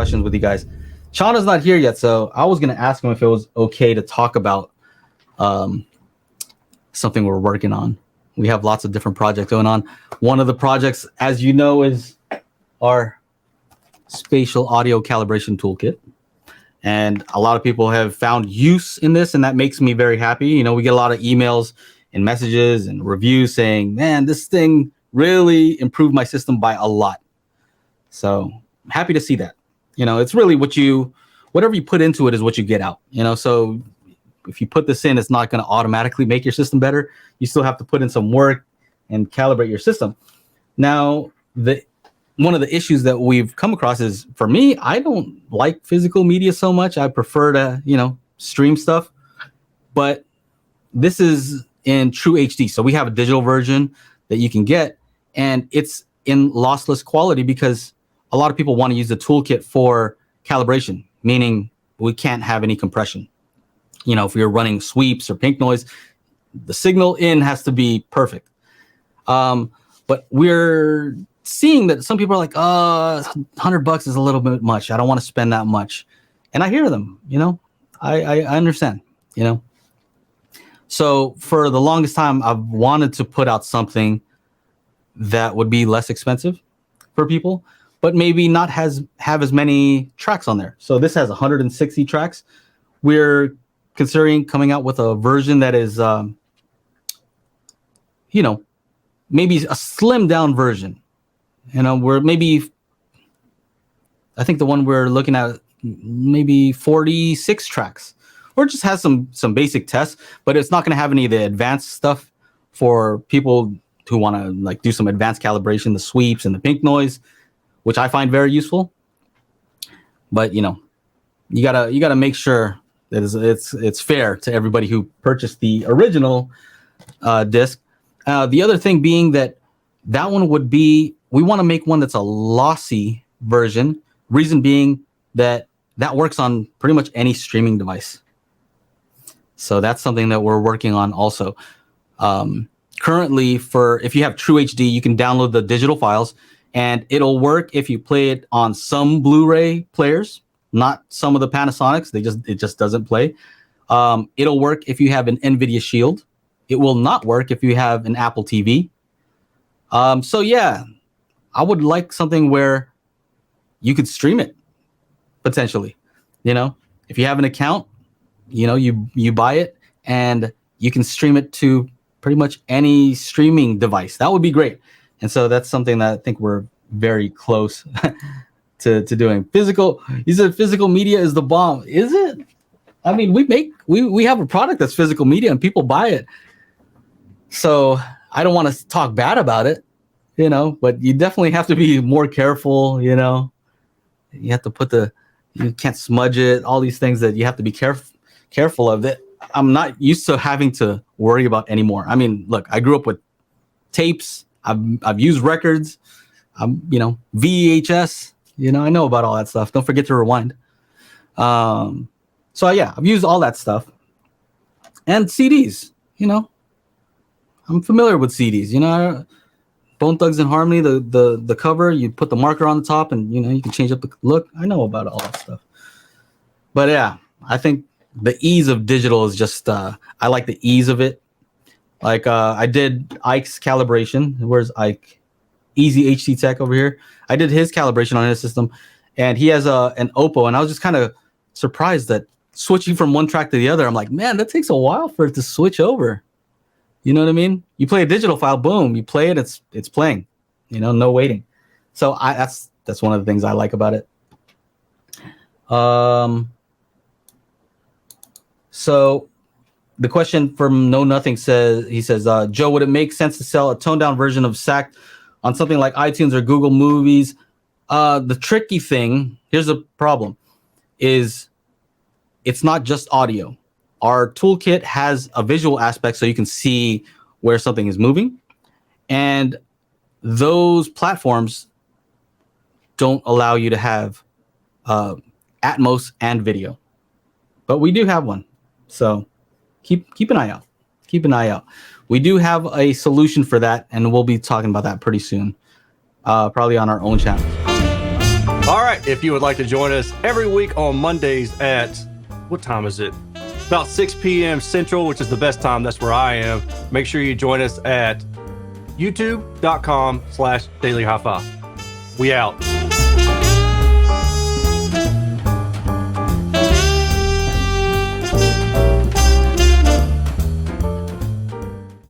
questions with you guys. Shauna's not here yet, so I was going to ask him if it was okay to talk about something we're working on. We have lots of different projects going on. One of the projects, as you know, is our Spatial Audio Calibration Toolkit. And a lot of people have found use in this, and that makes me very happy. You know, we get a lot of emails and messages and reviews saying, man, this thing really improved my system by a lot. So I'm happy to see that. You know, it's really whatever you put into it is what you get out. You know, so if you put this in, it's not going to automatically make your system better. You still have to put in some work and calibrate your system. Now, one of the issues that we've come across is, for me, I don't like physical media so much. I prefer to, you know, stream stuff. But this is in true HD. So we have a digital version that you can get, and it's in lossless quality because a lot of people want to use the toolkit for calibration, meaning we can't have any compression. You know, if you're running sweeps or pink noise, the signal in has to be perfect. But we're seeing that some people are like, $100 is a little bit much. I don't want to spend that much. And I hear them, you know, I understand, you know. So for the longest time, I've wanted to put out something that would be less expensive for people, but maybe not have as many tracks on there. So this has 160 tracks. We're considering coming out with a version that is, you know, maybe a slimmed down version. You know, I think the one we're looking at, maybe 46 tracks, or it just has some basic tests, but it's not going to have any of the advanced stuff for people who want to like do some advanced calibration, the sweeps and the pink noise, which I find very useful. But you know, you gotta make sure that it's fair to everybody who purchased the original disc. The other thing being that one would be, we want to make one that's a lossy version. Reason being that works on pretty much any streaming device. So that's something that we're working on also. Currently, if you have True HD, you can download the digital files, and it'll work if you play it on some Blu-ray players, not some of the Panasonics. It just doesn't play. It'll work if you have an NVIDIA Shield. It will not work if you have an Apple TV. So yeah, I would like something where you could stream it potentially. You know, if you have an account, you know, you buy it and you can stream it to pretty much any streaming device. That would be great. And so that's something that I think we're very close to doing. You said physical media is the bomb. Is it? I mean, we have a product that's physical media and people buy it. So I don't want to talk bad about it, you know, but you definitely have to be more careful, you know. You have to you can't smudge it, all these things that you have to be careful of that I'm not used to having to worry about anymore. I mean, look, I grew up with tapes. I've used records. You know, VHS, you know, I know about all that stuff. Don't forget to rewind. So yeah, I've used all that stuff. And CDs, you know. I'm familiar with CDs, you know. Bone Thugs and Harmony, the cover, you put the marker on the top and, you know, you can change up the look. I know about all that stuff. But yeah, I think the ease of digital is just, I like the ease of it. Like I did Ike's calibration. Where's Ike? Easy HD Tech over here. I did his calibration on his system, and he has an Oppo, and I was just kind of surprised that switching from one track to the other, I'm like, man, that takes a while for it to switch over. You know what I mean? You play a digital file, boom, you play it, it's playing. You know, no waiting. So that's one of the things I like about it. So the question from Know Nothing says, Joe, would it make sense to sell a toned down version of SAC on something like iTunes or Google Movies? The tricky thing, here's the problem, is it's not just audio. Our toolkit has a visual aspect so you can see where something is moving. And those platforms don't allow you to have Atmos and video. But we do have one. So keep an eye out. Keep an eye out. We do have a solution for that, and we'll be talking about that pretty soon. Probably on our own channel. All right, if you would like to join us every week on Mondays at, what time is it? About 6 p.m. Central, which is the best time. That's where I am. Make sure you join us at youtube.com/Daily HiFi. We out.